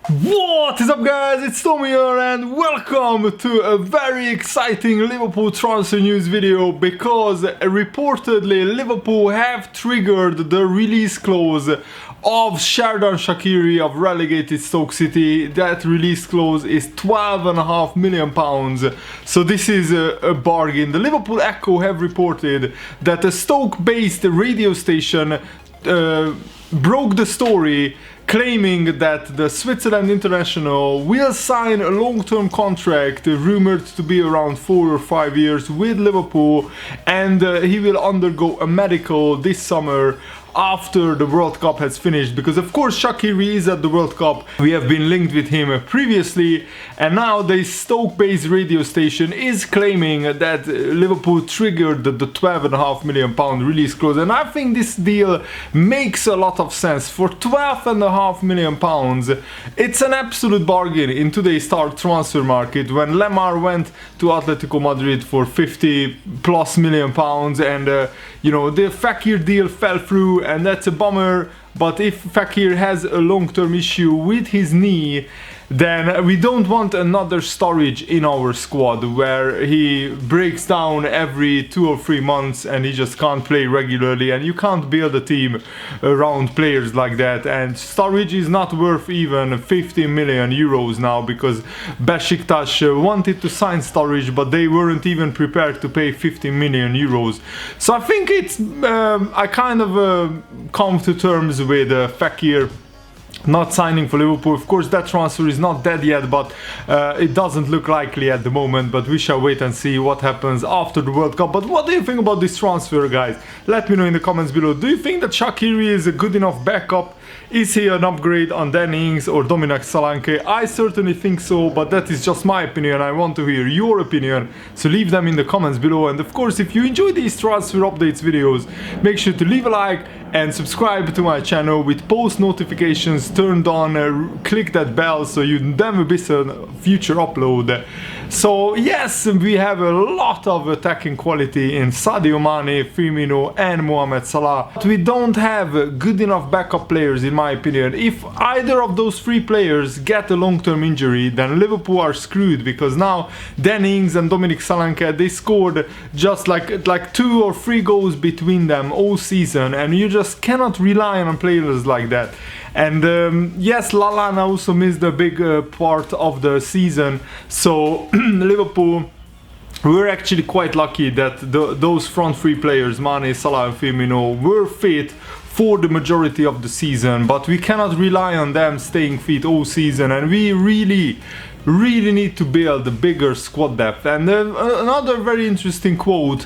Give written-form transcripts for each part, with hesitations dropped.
What is up, guys? It's Tommy here and welcome to a very exciting Liverpool transfer news video, because reportedly Liverpool have triggered the release clause of Shaqiri of relegated Stoke City. That release clause is £12.5 million. So this is a bargain. The Liverpool Echo have reported that a Stoke-based radio station broke the story, claiming that the Switzerland international will sign a long-term contract rumored to be around 4 or 5 years with Liverpool, and he will undergo a medical this summer after the World Cup has finished, because of course Shaqiri is at the World Cup. We have been linked with him previously, and now the Stoke-based radio station is claiming that Liverpool triggered the £12.5 million release clause, and I think this deal makes a lot of sense. For £12.5 million, it's an absolute bargain in today's star transfer market, when Lemar went to Atletico Madrid for £50+ million, and you know, the Fekir deal fell through, and that's a bummer. But if Fekir has a long-term issue with his knee, then we don't want another storage in our squad where he breaks down every 2 or 3 months and he just can't play regularly, and you can't build a team around players like that. And storage is not worth even 50 million euros now, because Besiktas wanted to sign storage but they weren't even prepared to pay 50 million euros. So I think it's I kind of come to terms with Fekir not signing for Liverpool. Of course that transfer is not dead yet, but it doesn't look likely at the moment, but we shall wait and see what happens after the World Cup. But what do you think about this transfer, guys? Let me know in the comments below. Do you think that Shaqiri is a good enough backup? Is he an upgrade on Danny Ings or Dominic Solanke? I certainly think so, but that is just my opinion. I want to hear your opinion, so leave them in the comments below. And of course, if you enjoy these transfer updates videos, make sure to leave a like and subscribe to my channel with post notifications turned on. Click that bell so you never miss a future upload. So yes, we have a lot of attacking quality in Sadio Mane, Firmino and Mohamed Salah, but we don't have good enough backup players in my opinion. If either of those 3 players get a long-term injury, then Liverpool are screwed, because now Danny Ings and Dominic Solanke, they scored just like 2 or 3 goals between them all season, and you just cannot rely on players like that. And yes, Lallana also missed a big part of the season, so Liverpool, we're actually quite lucky that those front 3 players, Mane, Salah and Firmino, were fit for the majority of the season, but we cannot rely on them staying fit all season, and we really need to build a bigger squad depth. And another very interesting quote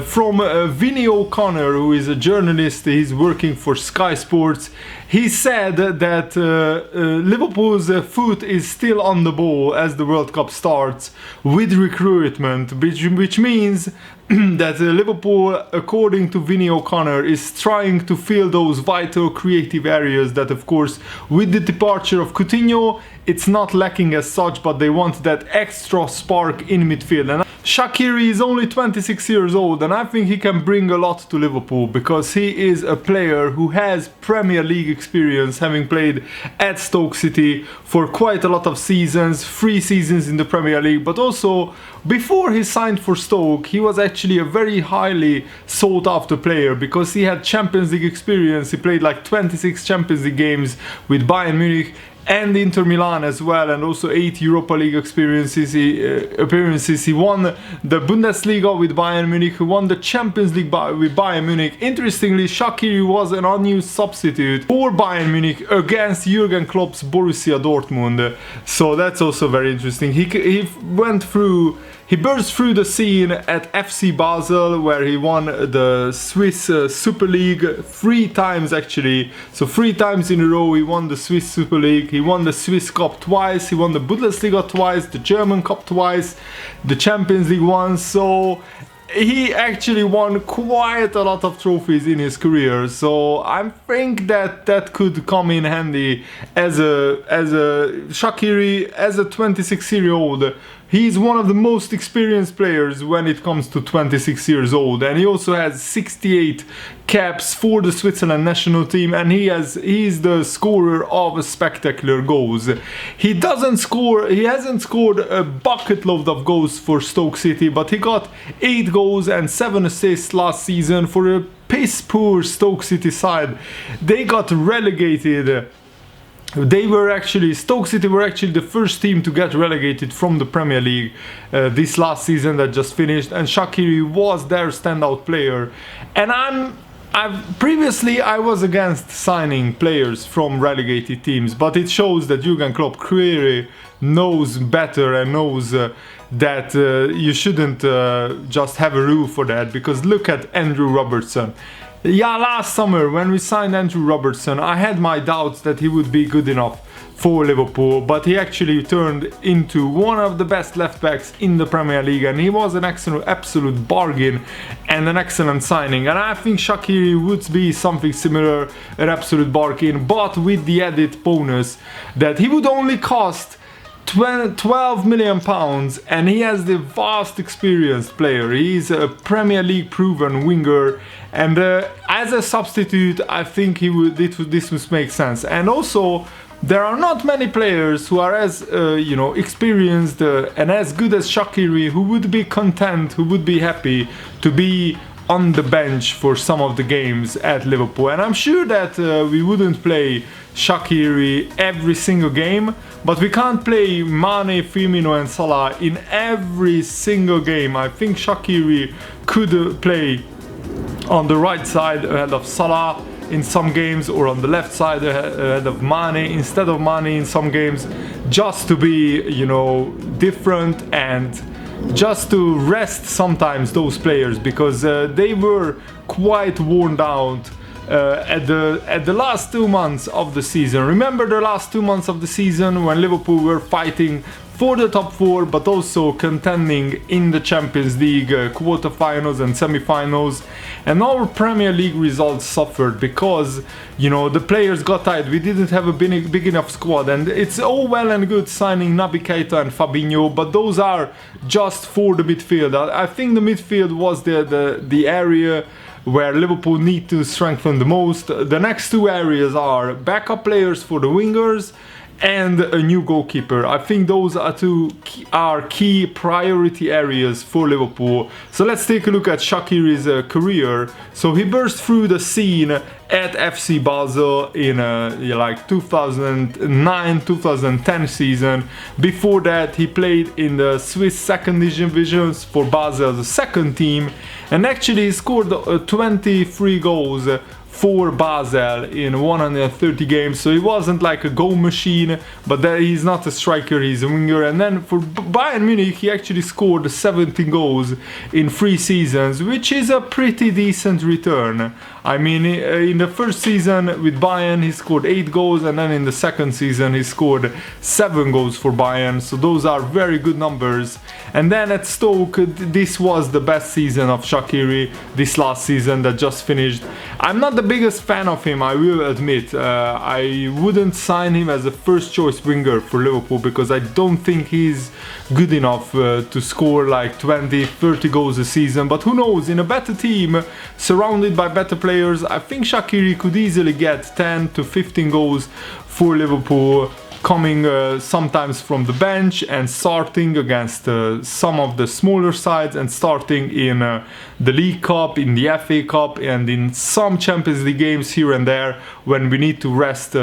from Vinny O'Connor, who is a journalist. He's working for Sky Sports. He said that Liverpool's foot is still on the ball as the World Cup starts with recruitment, which means that Liverpool, according to Vinny O'Connor, is trying to fill those vital creative areas that, of course, with the departure of Coutinho, it's not lacking as such, but they want that extra spark in midfield. And Shaqiri is only 26 years old, and I think he can bring a lot to Liverpool, because he is a player who has Premier League experience, having played at Stoke City for quite a lot of seasons, 3 seasons in the Premier League, but also before he signed for Stoke, he was actually a very highly sought after player, because he had Champions League experience. He played like 26 Champions League games with Bayern Munich and Inter Milan as well, and also 8 Europa League appearances. He won the Bundesliga with Bayern Munich, he won the Champions League with Bayern Munich. Interestingly, Shaqiri was an unused substitute for Bayern Munich against Jurgen Klopp's Borussia Dortmund, so that's also very interesting. He burst through the scene at FC Basel, where he won the Swiss Super League 3 times actually. So 3 times in a row he won the Swiss Super League. He won the Swiss Cup twice, he won the Bundesliga twice, the German Cup twice, the Champions League once. So he actually won quite a lot of trophies in his career, so I think that could come in handy as a Shaqiri, as a 26-year-old. He's one of the most experienced players when it comes to 26 years old, and he also has 68 caps for the Switzerland national team, and he's the scorer of spectacular goals. He hasn't scored a bucket load of goals for Stoke City, but he got 8 goals and 7 assists last season for a piss poor Stoke City side. They got relegated. Stoke City were actually the first team to get relegated from the Premier League this last season that just finished, and Shaqiri was their standout player. And previously I was against signing players from relegated teams, but it shows that Jurgen Klopp clearly knows better and knows that you shouldn't just have a rule for that, because look at Andrew Robertson. Yeah, last summer when we signed Andrew Robertson, I had my doubts that he would be good enough for Liverpool, but he actually turned into one of the best left backs in the Premier League, and he was an absolute bargain and an excellent signing. And I think Shaqiri would be something similar, an absolute bargain, but with the added bonus that he would only cost 12 million pounds, and he has the vast experienced player. He's a Premier League proven winger, and as a substitute I think this would make sense. And also there are not many players who are as experienced and as good as Shaqiri, who would be content, who would be happy to be on the bench for some of the games at Liverpool. And I'm sure that we wouldn't play Shaqiri every single game, but we can't play Mane, Firmino and Salah in every single game. I think Shaqiri could play on the right side ahead of Salah in some games, or on the left side ahead of Mane instead of Mane in some games, just to be, different, and just to rest sometimes those players, because they were quite worn out at the last 2 months of the season. Remember the last 2 months of the season when Liverpool were fighting for the top 4, but also contending in the Champions League quarterfinals and semi-finals, and our Premier League results suffered because the players got tired. We didn't have a big enough squad, and it's all well and good signing Naby Keita and Fabinho, but those are just for the midfield. I think the midfield was the area where Liverpool need to strengthen the most. The next 2 areas are backup players for the wingers and a new goalkeeper. I think those are key priority areas for Liverpool. So let's take a look at Shaqiri's career. So he burst through the scene at FC Basel in 2009-2010 season. Before that he played in the Swiss second divisions for Basel's second team, and actually he scored 23 goals for Basel in 130 games, so he wasn't like a goal machine, but he's not a striker, he's a winger. And then for Bayern Munich he actually scored 17 goals in 3 seasons, which is a pretty decent return. I mean, in the first season with Bayern he scored 8 goals, and then in the second season he scored 7 goals for Bayern, so those are very good numbers. And then at Stoke, this was the best season of Shaqiri, this last season that just finished. I'm not the biggest fan of him, I will admit. I wouldn't sign him as a first choice winger for Liverpool, because I don't think he's good enough to score like 20-30 goals a season. But who knows, in a better team, surrounded by better players, I think Shaqiri could easily get 10 to 15 goals for Liverpool, coming sometimes from the bench and starting against some of the smaller sides, and starting in the League Cup, in the FA Cup, and in some Champions League games here and there when we need to rest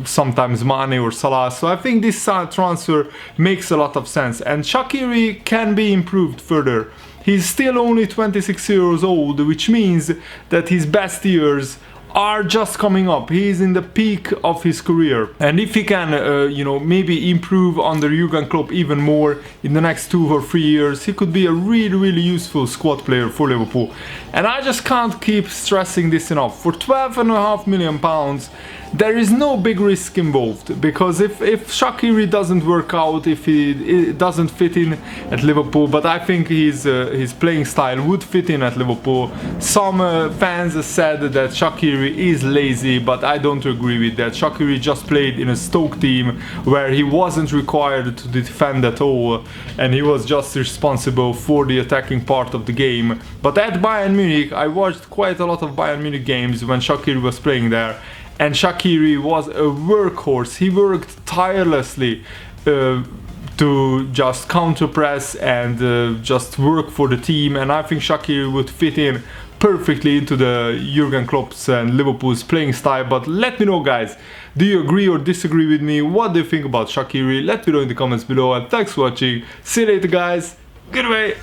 sometimes Mane or Salah. So I think this transfer makes a lot of sense, and Shaqiri can be improved further. He's still only 26 years old, which means that his best years are just coming up. He's in the peak of his career, and if he can maybe improve under Jurgen Klopp even more in the next 2 or 3 years, he could be a really useful squad player for Liverpool. And I just can't keep stressing this enough. For 12.5 million pounds there is no big risk involved, because if Shaqiri doesn't work out, if he doesn't fit in at Liverpool, but I think his playing style would fit in at Liverpool. Some fans said that Shaqiri Shaqiri is lazy, but I don't agree with that. Shaqiri just played in a Stoke team where he wasn't required to defend at all, and he was just responsible for the attacking part of the game. But at Bayern Munich, I watched quite a lot of Bayern Munich games when Shaqiri was playing there, and Shaqiri was a workhorse. He worked tirelessly to just counter press and just work for the team, and I think Shaqiri would fit in perfectly into the Jurgen Klopp's and Liverpool's playing style. But let me know, guys, do you agree or disagree with me? What do you think about Shaqiri? Let me know in the comments below, and thanks for watching. See you later, guys. Goodbye.